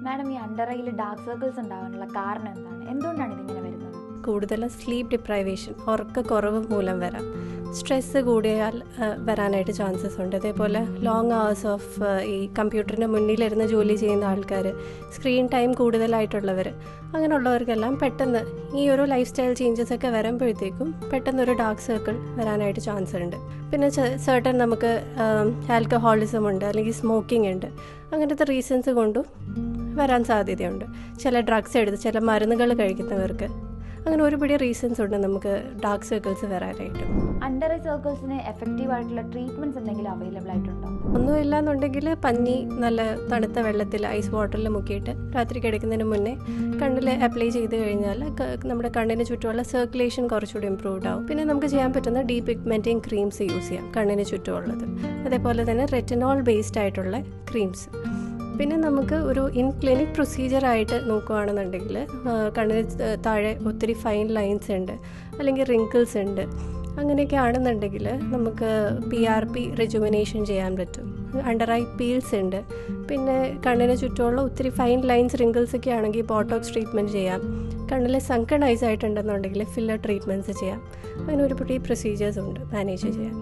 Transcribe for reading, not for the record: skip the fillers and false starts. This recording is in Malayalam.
മാഡം, ഈ അണ്ടർ ഐയിൽ ഡാർക്ക് സർക്കിൾസ് ഉണ്ടാകാനുള്ള കാരണം എന്താണ്? എന്തുകൊണ്ടാണ് ഇതിങ്ങനെ വരുന്നത്? കൂടുതലും സ്ലീപ്പ് ഡിപ്രൈവേഷൻ, ഉറക്കക്കുറവ് മൂലം വരാം. സ്ട്രെസ്സ് കൂടിയാൽ വരാനായിട്ട് ചാൻസസ് ഉണ്ട്. അതേപോലെ ലോങ് അവേഴ്സ് ഓഫ് ഈ കമ്പ്യൂട്ടറിന് മുന്നിലിരുന്ന് ജോലി ചെയ്യുന്ന ആൾക്കാർ, സ്ക്രീൻ ടൈം കൂടുതലായിട്ടുള്ളവർ, അങ്ങനെയുള്ളവർക്കെല്ലാം പെട്ടെന്ന് ഈ ഒരു ലൈഫ് സ്റ്റൈൽ ചേഞ്ചസ് ഒക്കെ വരുമ്പോഴത്തേക്കും പെട്ടെന്നൊരു ഡാർക്ക് സർക്കിൾ വരാനായിട്ട് ചാൻസ് ഉണ്ട്. പിന്നെ സർട്ടൻ നമുക്ക് ആൽക്കഹോളിസം ഉണ്ട്, അല്ലെങ്കിൽ സ്മോക്കിംഗ് ഉണ്ട്, അങ്ങനത്തെ റീസൺസ് കൊണ്ടും വരാൻ സാധ്യതയുണ്ട്. ചില ഡ്രഗ്സ് എടുത്ത്, ചില മരുന്നുകൾ കഴിക്കുന്നവർക്ക്, അങ്ങനെ ഒരുപാട് റീസൺസ് ഉണ്ട് നമുക്ക് ഡാർക്ക് സർക്കിൾസ് വരാനായിട്ട്. അണ്ടർ ഐ സർക്കിൾസിന് എഫക്റ്റീവ് ആയിട്ടുള്ള ട്രീറ്റ്മെൻറ്റ്സ് എന്തെങ്കിലും അവൈലബിൾ ആയിട്ടുണ്ടോ? ഒന്നുമില്ല എന്നുണ്ടെങ്കിൽ പഞ്ഞി നല്ല തണുത്ത വെള്ളത്തിൽ ഐസ് വാട്ടറിൽ മുക്കിയിട്ട് രാത്രി കിടക്കുന്നതിന് മുന്നേ കണ്ണിൽ അപ്ലൈ ചെയ്ത് കഴിഞ്ഞാൽ നമ്മുടെ കണ്ണിന് ചുറ്റുമുള്ള സർക്കുലേഷൻ കുറച്ചുകൂടി ഇമ്പ്രൂവ്ഡ് ആവും. പിന്നെ നമുക്ക് ചെയ്യാൻ പറ്റുന്ന ഡീപിഗ്മെൻറ്റിങ് ക്രീംസ് യൂസ് ചെയ്യാം കണ്ണിന് ചുറ്റുമുള്ളത്. അതേപോലെ തന്നെ റെറ്റിനോൾ ബേസ്ഡ് ആയിട്ടുള്ള ക്രീംസ്. പിന്നെ നമുക്ക് ഒരു ഇൻ ക്ലിനിക് പ്രൊസീജിയറായിട്ട് നോക്കുകയാണെന്നുണ്ടെങ്കിൽ കണ്ണിന് താഴെ ഒത്തിരി ഫൈൻ ലൈൻസ് ഉണ്ട്, അല്ലെങ്കിൽ റിങ്കിൾസ് ഉണ്ട്, അങ്ങനെയൊക്കെ ആണെന്നുണ്ടെങ്കിൽ നമുക്ക് PRP റെജുമിനേഷൻ ചെയ്യാൻ പറ്റും. അണ്ടർ ഐ പീൽസ് ഉണ്ട്. പിന്നെ കണ്ണിന് ചുറ്റുമുള്ള ഒത്തിരി ഫൈൻ ലൈൻസ്, റിങ്കിൾസ് ഒക്കെ ആണെങ്കിൽ ബോട്ടോക്സ് ട്രീറ്റ്മെൻറ്റ് ചെയ്യാം. കണ്ണിൽ സങ്കൺ ഐസ് ആയിട്ടുണ്ടെന്നുണ്ടെങ്കിൽ ഫില്ലർ ട്രീറ്റ്മെൻറ്റ്സ് ചെയ്യാം. അങ്ങനെ ഒരുപാട് പ്രൊസീജിയേഴ്സ് ഉണ്ട് മാനേജ് ചെയ്യാൻ.